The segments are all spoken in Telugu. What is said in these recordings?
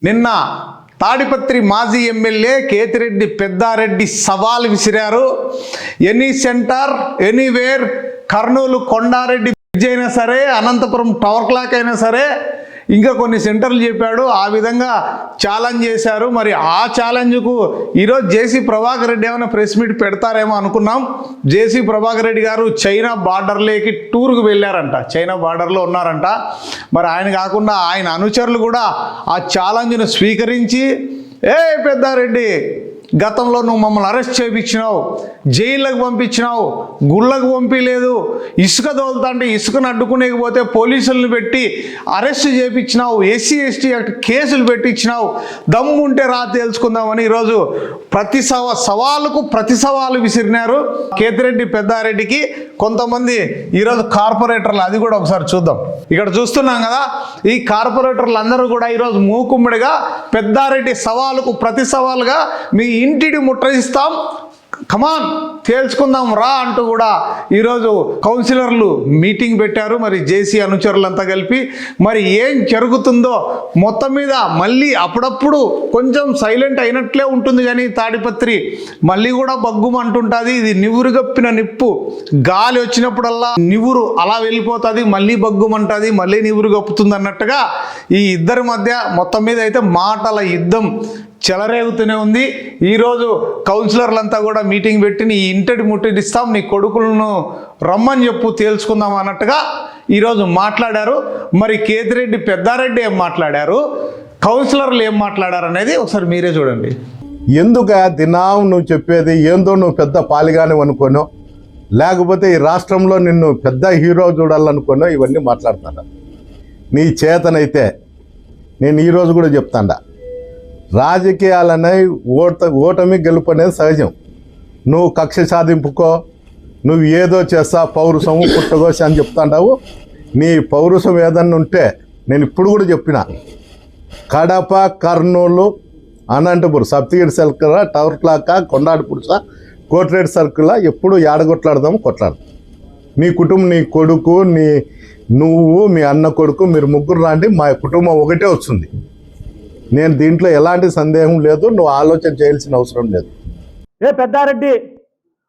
నిన్న తాడిపత్రి మాజీ ఎమ్మెల్యే కేతిరెడ్డి పెద్దారెడ్డి సవాల్ విసిరారు. Any centre anywhere, Kurnool Kondareddy bridge అయినా సరే, అనంతపురం టవర్ క్లాక్ అయినా సరే, ఇంకా కొన్ని సెంటర్లు చెప్పాడు. ఆ విధంగా ఛాలెంజ్ చేశారు. మరి ఆ ఛాలెంజ్కు ఈరోజు జేసీ ప్రభాకర్ రెడ్డి ఏమైనా ప్రెస్ మీట్ పెడతారేమో అనుకున్నాం. జేసీ ప్రభాకర్ రెడ్డి గారు చైనా బార్డర్లోకి టూర్కు వెళ్ళారంట, చైనా బార్డర్లో ఉన్నారంట. మరి ఆయన కాకుండా ఆయన అనుచరులు కూడా ఆ ఛాలెంజ్ను స్వీకరించి, పెద్దారెడ్డి గతంలో నువ్వు మమ్మల్ని అరెస్ట్ చేయించినావు, జైళ్ళకు పంపించినావు, గుళ్ళకు పంపించలేదు, ఇసుక తోలుతుంటే ఇసుకను అడ్డుకునేకపోతే పోలీసులను పెట్టి అరెస్ట్ చేయించినావు, ఎస్సీ ఎస్టీ యాక్ట్ కేసులు పెట్టించినావు, దమ్ము ఉంటే రా తేల్చుకుందామని ఈరోజు సవాలుకు ప్రతి సవాలు విసిరినారు కేతిరెడ్డి పెద్దారెడ్డికి కొంతమంది ఈరోజు కార్పొరేటర్లు. అది కూడా ఒకసారి చూద్దాం. ఇక్కడ చూస్తున్నాం కదా, ఈ కార్పొరేటర్లు అందరూ కూడా ఈరోజు మూకుమ్మడిగా పెద్దారెడ్డి సవాలుకు ప్రతి సవాలుగా మీ ఇంటిని ముట్టడిస్తాం, కమాన్ తేల్చుకుందాం రా అంటూ కూడా ఈరోజు కౌన్సిలర్లు మీటింగ్ పెట్టారు. మరి జేసీ అనుచరులంతా కలిపి మరి ఏం జరుగుతుందో మొత్తం మీద మళ్ళీ అప్పుడప్పుడు కొంచెం సైలెంట్ అయినట్లే ఉంటుంది, కానీ తాడిపత్రి మళ్ళీ కూడా బగ్గుమంటుంటుంది. ఇది నివురు గప్పిన నిప్పు, గాలి వచ్చినప్పుడల్లా నివురు అలా వెళ్ళిపోతుంది, మళ్ళీ బగ్గుమంటుంది, మళ్ళీ నివురు గప్పుతుంది అన్నట్టుగా ఈ ఇద్దరి మధ్య మొత్తం మీద అయితే మాటల యుద్ధం చెలరేగుతూనే ఉంది. ఈరోజు కౌన్సిలర్లంతా కూడా మీటింగ్ పెట్టి నీ ఇంటిని ముట్టడిస్తాం, నీ కొడుకులను రమ్మని చెప్పు తేల్చుకుందాం అన్నట్టుగా ఈరోజు మాట్లాడారు. మరి కేతిరెడ్డి పెద్దారెడ్డి ఏం మాట్లాడారు, కౌన్సిలర్లు ఏం మాట్లాడారు అనేది ఒకసారి మీరే చూడండి. ఎందుకు దినాం నువ్వు చెప్పేది ఏందో, నువ్వు పెద్ద పాలిగానే అనుకోనో, లేకపోతే ఈ రాష్ట్రంలో నిన్ను పెద్ద హీరో చూడాలనుకోనో ఇవన్నీ మాట్లాడతాను. నీ చేతనైతే నేను ఈరోజు కూడా చెప్తాడా, రాజకీయాలనే ఓటమి గెలుపు అనేది సహజం. నువ్వు కక్ష సాధింపుకో, నువ్వు ఏదో చేస్తా, పౌరుషము పుట్టగోసి అని చెప్తాండావు. నీ పౌరుషం ఏదన్నా ఉంటే నేను ఇప్పుడు కూడా చెప్పిన, Kadapa, Kurnool, Anantapur, Saptagiri circle, tower clock, కొండాడిపురుస, కోటిరెడ్డి సర్కిల్ ఎప్పుడు ఏడగొట్లాడదాము కొట్లాడదాం. నీ కుటుంబం, నీ కొడుకు, నువ్వు మీ అన్న కొడుకు, మీరు ముగ్గురు రాండి, మా కుటుంబం ఒకటే వస్తుంది. నేను దీంట్లో ఎలాంటి సందేహం లేదు, నువ్వు ఆలోచన చేయాల్సిన అవసరం లేదు. పెద్దారెడ్డి,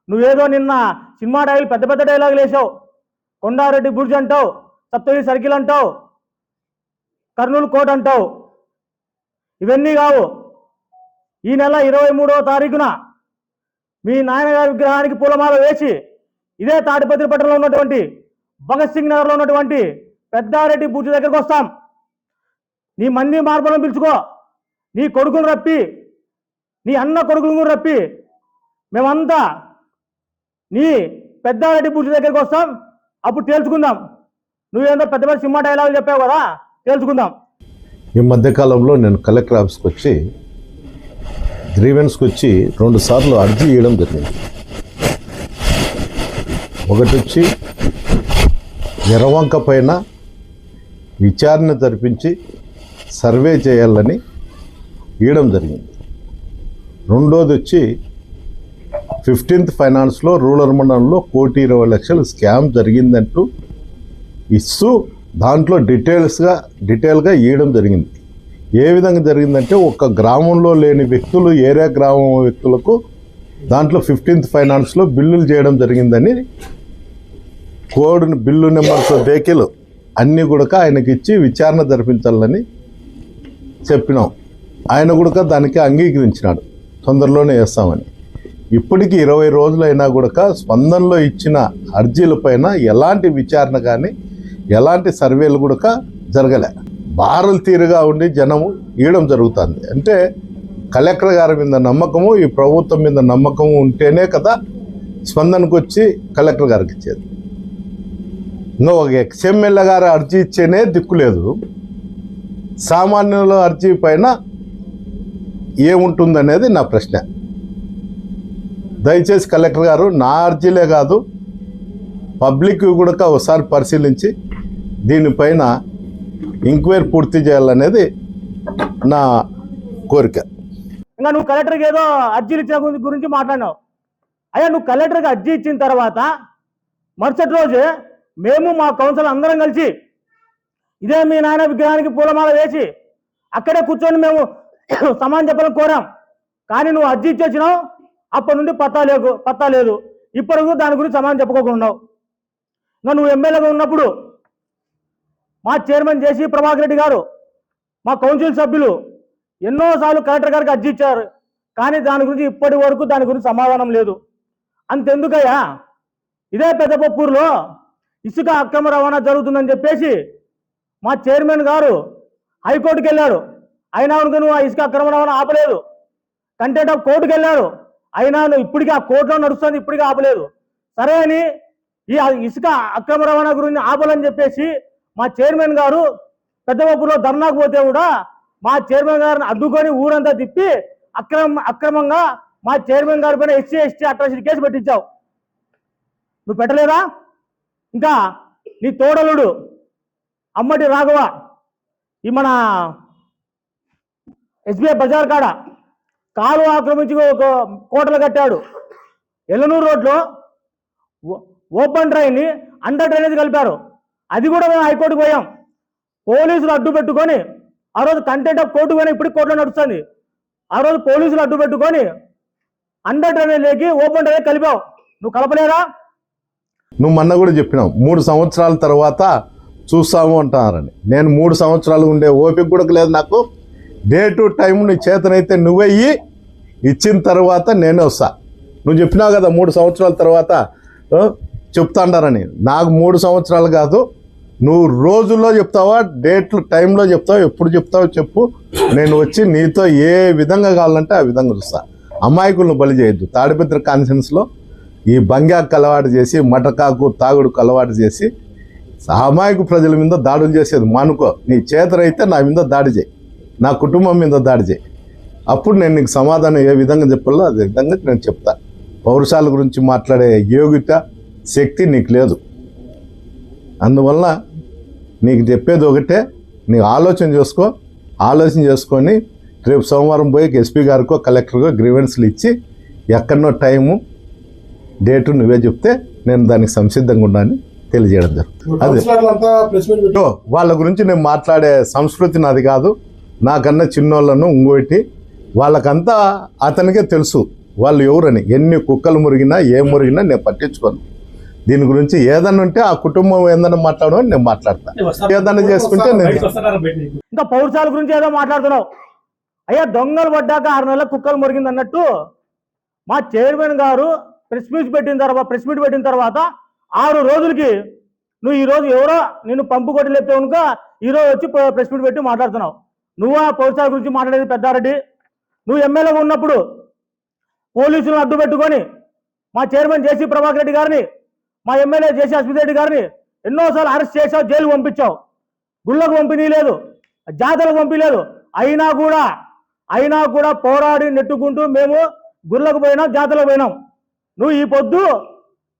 నువ్వేదో నిన్న సినిమా డైలాగ్ పెద్ద పెద్ద డైలాగులు వేసావు. కొండారెడ్డి బ్రిడ్జ్ అంటావు, సప్తగిరి సర్కిల్ అంటావు, కర్నూలు కోట అంటావు. ఇవన్నీ కావు. ఈ నెల 23వ తారీఖున మీ నాయనగారి విగ్రహానికి పూలమాల వేసి ఇదే తాడిపత్రి పట్టణంలో ఉన్నటువంటి భగత్ సింగ్ నగర్లో ఉన్నటువంటి పెద్దారెడ్డి బ్రిడ్జ్ దగ్గరకు వస్తాం. నీ మంది మార్పులను పిలుచుకో, నీ కొడుకును రప్పి, నీ అన్న కొడుకును రప్పి, మేమంతా నీ పెద్దారెడ్డి బ్రిడ్జ్ దగ్గరికి వస్తాం. అప్పుడు తేల్చుకుందాం. నువ్వేందో పెద్ద పెద్ద సినిమా డైలాగులు చెప్పావు కదా, తేల్చుకుందాం. ఈ మధ్యకాలంలో నేను కలెక్టర్ ఆఫీస్కి వచ్చి గ్రీవెన్స్కి వచ్చి 2 సార్లు అర్జీ ఇవ్వడం జరిగింది. ఒకటి వచ్చి ఎర్రవంక పైన విచారణ జరిపించి సర్వే చేయాలని ఇవ్వడం జరిగింది. రెండోది వచ్చి 15th ఫైనాన్స్లో రూరల్ మండలంలో 1,20,00,000 స్కామ్ జరిగిందంటూ ఇస్తూ దాంట్లో డీటెయిల్గా ఇవ్వడం జరిగింది. ఏ విధంగా జరిగిందంటే, ఒక గ్రామంలో లేని వ్యక్తులు ఏరియా గ్రామం వ్యక్తులకు దాంట్లో 15th ఫైనాన్స్లో బిల్లులు చేయడం జరిగిందని కోడ్ బిల్లు నెంబర్స్ వెహికల్ అన్నీ కూడా ఆయనకి ఇచ్చి విచారణ జరిపించాలని చెప్పినాం. ఆయన కూడా దానికి అంగీకరించినాడు, తొందరలోనే వేస్తామని. ఇప్పటికీ 20 రోజులైనా కూడా స్పందనలో ఇచ్చిన అర్జీల పైన ఎలాంటి విచారణ కానీ ఎలాంటి సర్వేలు కూడా జరగలే. బారులు తీరుగా ఉండి జనము ఇవ్వడం జరుగుతుంది. అంటే కలెక్టర్ గారి మీద నమ్మకము, ఈ ప్రభుత్వం మీద నమ్మకము ఉంటేనే కదా స్పందనకు వచ్చి కలెక్టర్ గారికి ఇచ్చేది. ఇంకా ఒక ఎక్స్ఎమ్మెల్యే గారు అర్జీ ఇచ్చేనే దిక్కులేదు. సామాన్యుల అర్జీ పైన ఏముంటుందనేది నా ప్రశ్న. దయచేసి కలెక్టర్ గారు నా అర్జీలే కాదు, పబ్లిక్ కూడా ఒకసారి పరిశీలించి దీనిపైన ఎంక్వైరీ పూర్తి చేయాలనేది నా కోరిక. ఇంకా నువ్వు కలెక్టర్కి ఏదో అర్జీలు ఇచ్చిన గురించి మాట్లాడినావు. అయ్యా, నువ్వు కలెక్టర్కి అర్జీ ఇచ్చిన తర్వాత మరుసటి రోజు మేము మా కౌన్సిల్ అందరం కలిసి ఇదే మీ నాయన విగ్రహానికి పూలమాల వేసి అక్కడే కూర్చొని మేము సమాధానం చెప్పాలని కోరాం. కానీ నువ్వు అర్జీ ఇచ్చేసినావు, అప్పటి నుండి పత్తా లేదు. ఇప్పటికూ దాని గురించి సమాధానం చెప్పుకోకుండా ఉన్నావు. ఇంకా నువ్వు ఎమ్మెల్యేగా ఉన్నప్పుడు మా చైర్మన్ జేసీ ప్రభాకర్ రెడ్డి గారు, మా కౌన్సిల్ సభ్యులు ఎన్నోసార్లు కలెక్టర్ గారికి అర్జీ ఇచ్చారు. కానీ దాని గురించి ఇప్పటి వరకు దాని గురించి సమాధానం లేదు. అంతెందుకయ్యా, ఇదే పెద్దపప్పూరులో ఇసుక అక్రమ రవాణా జరుగుతుందని చెప్పేసి మా చైర్మన్ గారు హైకోర్టుకి వెళ్ళాడు. అయినా నువ్వు ఆ ఇసుక అక్రమ రవాణా ఆపలేదు. కంటెంట్ ఆఫ్ కోర్టుకి వెళ్ళాడు. అయినా నువ్వు ఇప్పటికీ ఆ కోర్టులో నడుస్తుంది, ఇప్పటికీ ఆపలేదు. సరే అని ఈ ఇసుక అక్రమ రవాణా గురించి ఆపాలని చెప్పేసి మా చైర్మన్ గారు పెద్దపప్పూరులో ధర్నాకు పోతే కూడా మా చైర్మన్ గారిని అడ్డుకొని ఊరంతా తిప్పి అక్రమంగా మా చైర్మన్ గారి పైన SC/ST అట్రాసిటీ కేసు పెట్టించావు. నువ్వు పెట్టలేదా? ఇంకా నీ తోడలుడు అమ్మటి రాఘవ ఈ మన SBI బజార్ కాడ కాలు ఆక్రమించి ఒక కోటలు కట్టాడు. ఎల్లనూరు రోడ్లో ఓపెన్ డ్రైన్ని అండర్ డ్రైనేజ్ కలిపారు. అది కూడా మేము హైకోర్టుకు పోయాం. పోలీసులు అడ్డు పెట్టుకొని ఆ రోజు కంటెంట్ ఆఫ్ కోర్టు పోయినా ఇప్పటికి కోర్టులో నడుస్తుంది. ఆ రోజు పోలీసులు అడ్డు పెట్టుకొని అండర్ డ్రైనేజ్ లేకి ఓపెన్ డ్రైనేజ్ కలిపావు. నువ్వు కలపలేదా? నువ్వు మొన్న కూడా చెప్పినావు 3 సంవత్సరాల తర్వాత చూస్తాము అంటున్నారని. నేను 3 సంవత్సరాలు ఉండే ఓపిక కూడా లేదు నాకు. డే టు టైం నీ చేతనైతే నువ్వే ఇచ్చిన తర్వాత నేనే వస్తా. నువ్వు చెప్పినావు కదా 3 సంవత్సరాల తర్వాత చెప్తాండారని. నాకు 3 సంవత్సరాలు కాదు, నువ్వు రోజుల్లో చెప్తావా, డేట్లు టైంలో చెప్తావు, ఎప్పుడు చెప్తావో చెప్పు. నేను వచ్చి నీతో ఏ విధంగా కావాలంటే ఆ విధంగా చూస్తా. అమాయకులను బలి చేయొద్దు. తాడిపత్రి కాన్ఫరెన్స్లో ఈ బంగాకు అలవాటు చేసి, మటకాకు తాగుడుకు అలవాటు చేసి అమాయకు ప్రజల మీద దాడులు చేసేది మానుకో. నీ చేతనైతే నా మీద దాడి చేయి, నా కుటుంబం మీద దాడి చేయి. అప్పుడు నేను నీకు సమాధానం ఏ విధంగా చెప్పాలో అదే విధంగా నేను చెప్తా. పౌరుషాల గురించి మాట్లాడే యోగ్యత, శక్తి నీకు లేదు. అందువల్ల నీకు చెప్పేది ఒకటే, నీకు ఆలోచన చేసుకో. ఆలోచన చేసుకొని రేపు సోమవారం పోయి SP గారికో కలెక్టర్కో గ్రీవెన్స్లు ఇచ్చి ఎక్కడనో టైము డేటు నువ్వే చెప్తే నేను దానికి సంసిద్ధంగా ఉన్నాను తెలియజేయడం జరుగుతుంది. అదే వాళ్ళ గురించి నేను మాట్లాడే సంస్కృతి నాది కాదు. నాకన్నా చిన్నోళ్ళను ఇంకోటి వాళ్ళకంతా అతనికే తెలుసు వాళ్ళు ఎవరని. ఎన్ని కుక్కలు మురిగినా ఏం మురిగినా నేను పట్టించుకోను. దీని గురించి ఏదన్నా ఉంటే ఆ కుటుంబం ఏదన్నా మాట్లాడమని నేను మాట్లాడతా. ఏదన్నా చేసుకుంటే నేను ఇంకా పౌరుషాల గురించి ఏదో మాట్లాడుతున్నావు. అయ్యా, దొంగలు పడ్డాక 6 నెలల కుక్కలు మురిగింది అన్నట్టు మా చైర్మన్ గారు ప్రెస్ మీట్ పెట్టిన తర్వాత 6 రోజులకి నువ్వు ఈరోజు ఎవరో నిన్ను పంపు కొట్టి లేపితే కనుక ఈరోజు వచ్చి ప్రెస్ మీట్ పెట్టి మాట్లాడుతున్నావు. నువ్వు ఆ పౌరుషాల గురించి మాట్లాడేది పెద్దారెడ్డి. నువ్వు ఎమ్మెల్యేగా ఉన్నప్పుడు పోలీసులను అడ్డు పెట్టుకొని మా చైర్మన్ జేసీ ప్రభాకర్ రెడ్డి గారిని, మా ఎమ్మెల్యే జేసీ అశ్విత్ రెడ్డి గారిని ఎన్నోసార్లు అరెస్ట్ చేసావు, జైలుకు పంపించావు. గుళ్ళకు పంపిణీలేదు, జాతరకు పంపించలేదు. అయినా కూడా పోరాడి నెట్టుకుంటూ మేము గుళ్ళకు పోయినాం, జాతరకు పోయినాం. నువ్వు ఈ పొద్దు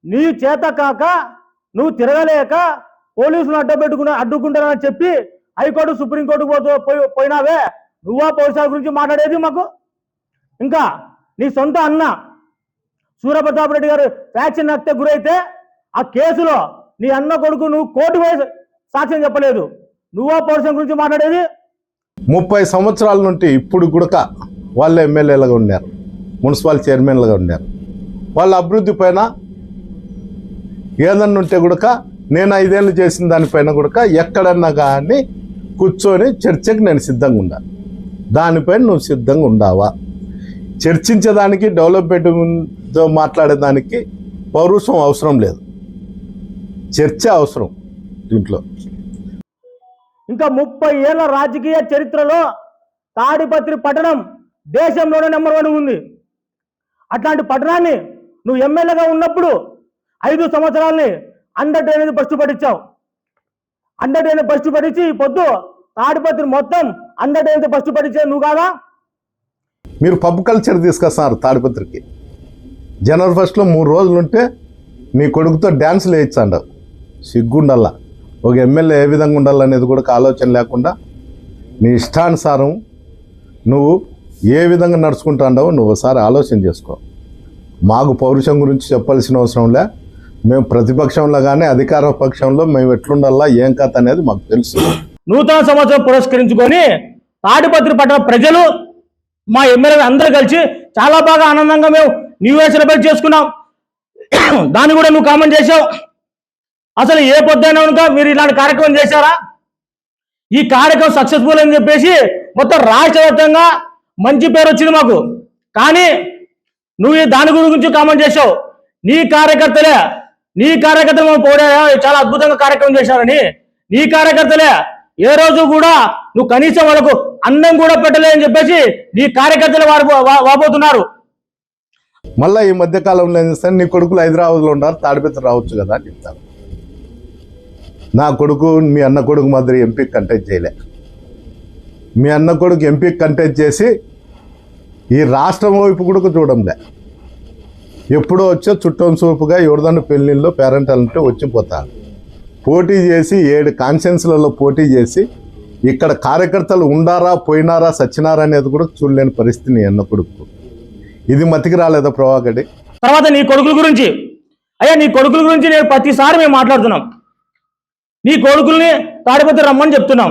నీ చేత కాక నువ్వు తిరగలేక పోలీసులను అడ్డుకుంటానని చెప్పి హైకోర్టు సుప్రీంకోర్టుకు పోయినావే. నువ్వా పౌరుషాల గురించి మాట్లాడేది మాకు? ఇంకా నీ సొంత అన్న సూర్యప్రతాప్ రెడ్డి గారు ఫ్యాక్షన్ హత్య గురైతే ఆ కేసులో నీ అన్న కొడుకు నువ్వు కోర్టు పోయి సాక్ష్యం చెప్పలేదు. నువ్వా పౌరుషం గురించి మాట్లాడేది? 30 సంవత్సరాల నుండి ఇప్పుడు కూడా వాళ్ళు ఎమ్మెల్యేలుగా ఉన్నారు, మున్సిపల్ చైర్మన్లుగా ఉన్నారు. వాళ్ళ అభివృద్ధి పైన ఏదన్నా ఉంటే కూడా నేను 5 ఏళ్ళు చేసిన దానిపైన కూడా ఎక్కడన్నా కానీ కూర్చొని చర్చకు నేను సిద్ధంగా ఉండాలి. దానిపైన నువ్వు సిద్ధంగా ఉండావా? చర్చించేదానికి, డెవలప్మెంట్తో మాట్లాడేదానికి పౌరుషం అవసరం లేదు, చర్చ అవసరం దీంట్లో. ఇంకా 30 ఏళ్ల రాజకీయ చరిత్రలో తాడిపత్రి పట్టణం దేశంలోనే నెంబర్ 1 ఉంది. అట్లాంటి పట్టణాన్ని నువ్వు ఎమ్మెల్యేగా ఉన్నప్పుడు 5 సంవత్సరాలని అండర్ డ్రైనేజ్ బస్సు పట్టించావు. అండర్ డ్రైనేజ్ బస్సు పట్టించి ఈ పొద్దు తాడిపత్రి మొత్తం అండర్ డ్రైనేజ్ బస్సు పట్టించే నువ్వు కాదా? మీరు పబ్ కల్చర్ తీసుకొస్తున్నారు తాడిపత్రికి. జనవరి 1 3 రోజులు ఉంటే నీ కొడుకుతో డ్యాన్సులు వేయించండవు. సిగ్గుండల్లా. ఒక ఎమ్మెల్యే ఏ విధంగా ఉండాలనేది కూడా ఆలోచన లేకుండా నీ ఇష్టానుసారం నువ్వు ఏ విధంగా నడుచుకుంటాండవు నువ్వు ఒకసారి ఆలోచన చేసుకో. మాకు పౌరుషం గురించి చెప్పాల్సిన అవసరం లే. మేము ప్రతిపక్షంలో కానీ అధికార పక్షంలో మేము ఎట్లుండాలా ఏం కథ అనేది మాకు తెలుసు. నూతన సంవత్సరం పురస్కరించుకొని తాడిపత్రి పట్టణ ప్రజలు మా ఎమ్మెల్యే అందరూ కలిసి చాలా బాగా ఆనందంగా మేము న్యూ ఇయర్ సెలబ్రేట్ చేసుకున్నాం. దాన్ని కూడా నువ్వు కామెంట్ చేసావు. అసలు ఏ పొద్దున కనుక మీరు ఇలాంటి కార్యక్రమం చేశారా? ఈ కార్యక్రమం సక్సెస్ఫుల్ అని చెప్పేసి మొత్తం రాష్ట్ర వ్యాప్తంగా మంచి పేరు వచ్చింది మాకు. కానీ నువ్వు దాని గురించి కామెంట్ చేసావు. నీ కార్యకర్తలు చాలా అద్భుతంగా కార్యక్రమం చేశారని. నీ కార్యకర్తలే ఏ రోజు కూడా నువ్వు కనీసం వాళ్ళకు అన్నం కూడా పెట్టలేదని చెప్పేసి నీ కార్యకర్తలు వాపోతున్నారు. మళ్ళీ ఈ మధ్య కాలంలో ఏం చేస్తాను, నీ కొడుకులు హైదరాబాద్లో ఉన్నారు, తాడిపత్రి రావచ్చు కదా అని చెప్తాను. నా కొడుకు మీ అన్న కొడుకు మాదిరి ఎంపీకి కంటెస్ట్ చేయలే. మీ అన్న కొడుకు ఎంపీకి కంటెస్ట్ చేసి ఈ రాష్ట్రం వైపు కూడా చూడంలే. ఎప్పుడో వచ్చే చుట్టం చూపుగా ఎవరిదన్న పెళ్ళిళ్ళు పేరెంటల్ అంటే వచ్చిపోతాను. పోటీ చేసి 7 కాన్స్టిట్యున్సీలలో పోటీ చేసి ఇక్కడ కార్యకర్తలు ఉండారా పోయినారా సచ్చినారా అనేది కూడా చూడలేని పరిస్థితి నీ అన్న కొడుకు. ఇది మతికి రాలేదా ప్రభాకర్? తర్వాత నీ కొడుకుల గురించి నీ కొడుకుల గురించి నేను ప్రతిసారి మేము మాట్లాడుతున్నాం. నీ కొడుకుల్ని తాడిపత్రి రమ్మని చెప్తున్నాం.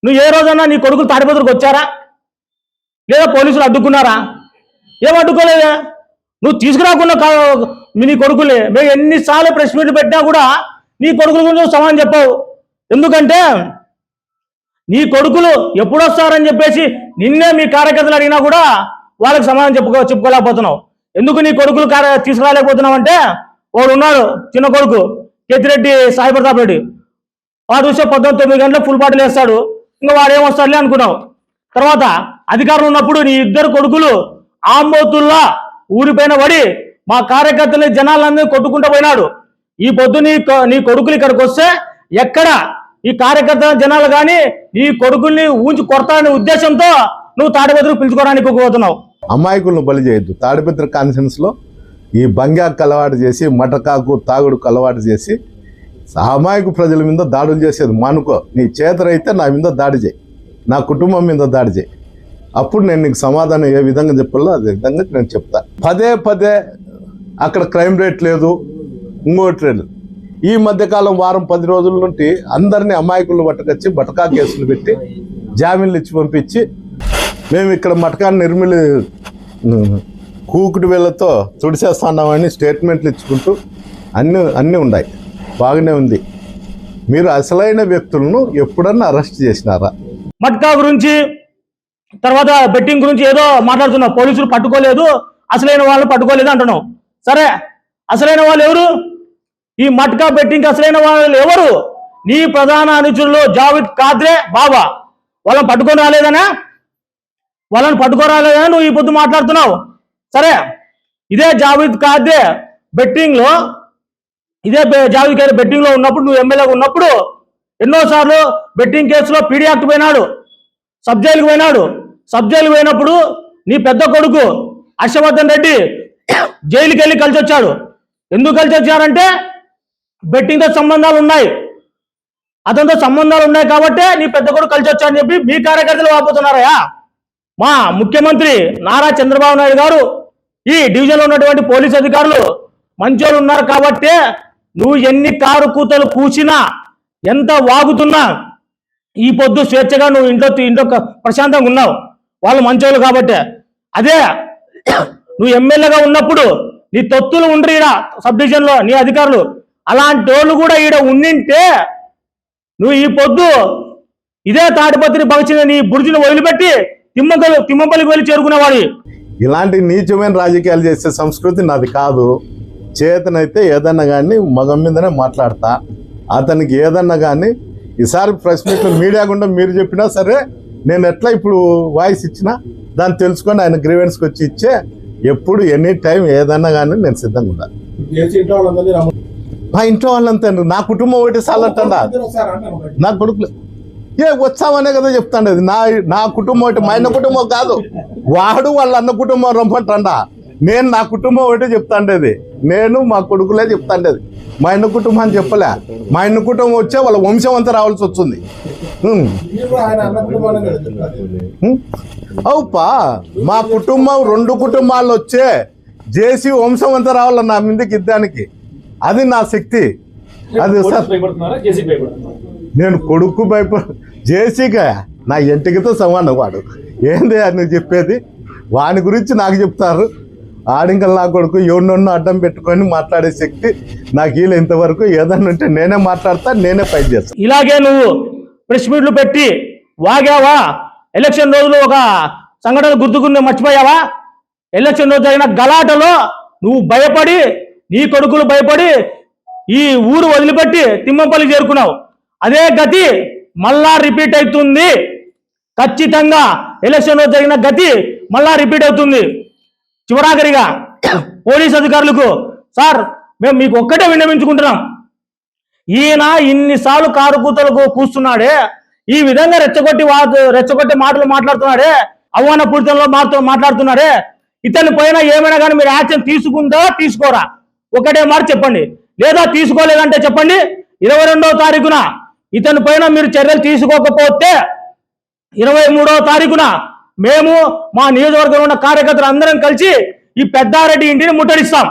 నువ్వు ఏ రోజన్నా నీ కొడుకులు తాడిపత్రికి వచ్చారా? లేదా పోలీసులు అడ్డుకున్నారా? ఏం అడ్డుకోలేదా? నువ్వు తీసుకురాకుండా నీ కొడుకుల్ని మేము ఎన్నిసార్లు ప్రెస్ మీట్లు పెట్టినా కూడా నీ కొడుకుల గురించి సమాధానం చెప్పావు. ఎందుకంటే నీ కొడుకులు ఎప్పుడు వస్తారని చెప్పేసి నిన్నే మీ కార్యకర్తలు అడిగినా కూడా వాళ్ళకి సమాధానం చెప్పుకోలేకపోతున్నావు. ఎందుకు నీ కొడుకులు తీసుకురాలేకపోతున్నావు అంటే, వాడు ఉన్నాడు చిన్న కొడుకు కేతిరెడ్డి సాయి ప్రతాప్ రెడ్డి. వాడు చూస్తే 9 గంటలకు ఫుల్ బాటిల్ వేస్తాడు. ఇంకా వాడు ఏమొస్తాడులే అనుకున్నావు. తర్వాత అధికారులు ఉన్నప్పుడు నీ 2 కొడుకులు ఆంబోతుల్లా ఊరిపైన పడి మా కార్యకర్తలు జనాలందరూ కొట్టుకుంటూ పోయినాడు. ఈ పొద్దు నీ కొడుకులు ఇక్కడికి వస్తే ఎక్కడ ఈ కార్యకర్తల జనాలు కానీ నీ కొడుకుల్ని ఊంచి కొడతారనే ఉద్దేశంతో నువ్వు తాడిపత్రికి పిలుచుకోవడానికి పోతున్నావు. అమాయకులను బలి చేయొద్దు. తాడిపత్రి కాన్ఫరెన్స్లో ఈ బంగాకు అలవాటు చేసి మటకాకు తాగుడుకు అలవాటు చేసి అమాయకు ప్రజల మీద దాడులు చేసేది మానుకో. నీ చేతనైతే నా మీద దాడి చేయి, నా కుటుంబం మీద దాడి చేయి. అప్పుడు నేను నీకు సమాధానం ఏ విధంగా చెప్పాలో అదే విధంగా నేను చెప్తా. పదే అక్కడ క్రైమ్ రేట్ లేదు, ఇంకోటి లేదు. ఈ మధ్యకాలం వారం 10 రోజుల నుండి అందరినీ అమాయకులను పట్టుకొచ్చి బటకా కేసులు పెట్టి జామీన్లు ఇచ్చి పంపించి మేము ఇక్కడ మటకాన్ని నిర్మిలి కూకుటి వేళ్లతో తుడిచేస్తున్నామని స్టేట్మెంట్లు ఇచ్చుకుంటూ అన్నీ ఉన్నాయి. బాగానే ఉంది. మీరు అసలైన వ్యక్తులను ఎప్పుడన్నా అరెస్ట్ చేసినారా? మట్కా గురించి తర్వాత బెట్టింగ్ గురించి ఏదో మాట్లాడుతున్నావు. పోలీసులు పట్టుకోలేదు, అసలైన వాళ్ళు పట్టుకోలేదు అంటున్నావు. సరే, అసలైన వాళ్ళు ఎవరు? ఈ మట్కా బెట్టింగ్ అసలైన వాళ్ళు ఎవరు? నీ ప్రధాన అనుచరులు జావేద్ కాద్రే బాబా. వాళ్ళని పట్టుకొని రాలేదనా నువ్వు ఈ పొద్దు మాట్లాడుతున్నావు. సరే, ఇదే జావేద్ కాద్రే బెట్టింగ్ లో ఉన్నప్పుడు నువ్వు ఎమ్మెల్యేగా ఉన్నప్పుడు ఎన్నోసార్లు బెట్టింగ్ కేసులో పీడీ యాక్ట్ పోయినాడు, సబ్ జైలుకు పోయినాడు. సబ్ జైలు పోయినప్పుడు నీ పెద్ద కొడుకు హర్షవర్ధన్ రెడ్డి జైలుకి వెళ్ళి కలిసి వచ్చాడు. ఎందుకు కలిసి వచ్చారంటే బెట్టింగ్తో సంబంధాలు ఉన్నాయి, అతనితో సంబంధాలు ఉన్నాయి కాబట్టి నీ పెద్ద కొడుకు కలిసి వచ్చాడని చెప్పి మీ కార్యకర్తలు వాపోతున్నారయా? మా ముఖ్యమంత్రి నారా చంద్రబాబు నాయుడు గారు ఈ డివిజన్లో ఉన్నటువంటి పోలీస్ అధికారులు మంచోళ్ళు ఉన్నారు కాబట్టి నువ్వు ఎన్ని కారు కూతలు కూసినా ఎంత వాగుతున్నా ఈ పొద్దు స్వేచ్ఛగా నువ్వు ఇంట్లో ప్రశాంతంగా ఉన్నావు. వాళ్ళు మంచోళ్ళు కాబట్టి. అదే నువ్వు ఎమ్మెల్యేగా ఉన్నప్పుడు నీ తొత్తులు ఉండరు ఈడ సబ్ డివిజన్లో నీ అధికారులు, అలాంటి వాళ్ళు కూడా ఈడ ఉండింటే నువ్వు ఈ పొద్దు ఇదే తాడిపత్రి భవిష్యత్తు నీ బుర్జిని వదిలిపెట్టి తిమ్మంపల్లికి వెళ్ళి చేరుకునేవాడి. ఇలాంటి నీచమైన రాజకీయాలు చేసే సంస్కృతి నాది కాదు. చేతనైతే ఏదన్నా కానీ మగం మీదనే మాట్లాడతా. అతనికి ఏదన్నా కానీ ఈసారి ప్రెస్ మీట్లో మీడియా గుండా మీరు చెప్పినా సరే నేను ఎట్లా ఇప్పుడు వాయిస్ ఇచ్చినా దాన్ని తెలుసుకొని ఆయన గ్రీవెన్స్కి వచ్చి ఇచ్చే ఎప్పుడు ఎనీ టైం ఏదన్నా కానీ నేను సిద్ధంగా ఉన్నాను. మా ఇంట్లో వాళ్ళంతా నా కుటుంబం ఒకటి సాలంటా నా కొడుకులు వచ్చామనే కదా చెప్తాండేది. నా కుటుంబం ఒకటి, మా అన్న కుటుంబం కాదు. వాడు వాళ్ళ అన్న కుటుంబం రమ్మంటా. నేను నా కుటుంబం ఒకటి చెప్తాండేది. నేను మా కొడుకులే చెప్తాండేది. మా అన్న కుటుంబం అని చెప్పలే. మా అన్న కుటుంబం వచ్చే వాళ్ళ వంశం అంతా రావాల్సి వచ్చింది. అవుపా, మా కుటుంబం 2 కుటుంబాలు వచ్చే జేసీ వంశం అంతా రావాల నా మీదకి ఇద్దానికి. అది నా శక్తి. అది సార్ నేను కొడుకు జేసీగా నా ఎంటికతో సమానం వాడు. ఏంది అని చెప్పేది? వాని గురించి నాకు చెప్తారు. ఆడింకల్ నా కొడుకు ఎవరినొన్న అడ్డం పెట్టుకొని మాట్లాడే శక్తి నాకు వీళ్ళు ఇంతవరకు. ఏదన్నా ఉంటే నేనే మాట్లాడతా, నేనే ఫైట్ చేస్తాను. ఇలాగే నువ్వు ప్రెస్ మీట్లు పెట్టి వాగావా? ఎలక్షన్ రోజులు ఒక సంఘటన గుర్తుకుంది, మర్చిపోయావా? ఎలక్షన్ రోజు జరిగిన గలాటలో నువ్వు భయపడి, నీ కొడుకులు భయపడి ఈ ఊరు వదిలిపెట్టి తిమ్మంపల్లి చేరుకున్నావు. అదే గతి మళ్ళా రిపీట్ అవుతుంది. ఖచ్చితంగా ఎలక్షన్ రోజు జరిగిన గతి మళ్ళా రిపీట్ అవుతుంది. చివరాఖరిగా పోలీస్ అధికారులకు, సార్ మేము మీకు ఒక్కటే విన్నవించుకుంటున్నాం. ఈయన ఇన్నిసార్లు కారుకూతలకు కూస్తున్నాడే, ఈ విధంగా రెచ్చగొట్టి మాటలు మాట్లాడుతున్నాడే, అవమానపూరితంలో మాట్లాడుతున్నాడే, ఇతని పైన ఏమైనా కానీ మీరు యాక్షన్ తీసుకుందా తీసుకోరా? ఒకటే మాట చెప్పండి. లేదా తీసుకోలేదంటే చెప్పండి. 22వ తారీఖున ఇతని పైన మీరు చర్యలు తీసుకోకపోతే 23వ తారీఖున మేము మా నియోజకవర్గంలో ఉన్న కార్యకర్తలు అందరం కలిసి ఈ పెద్దారెడ్డి ఇంటిని ముట్టడిస్తాం.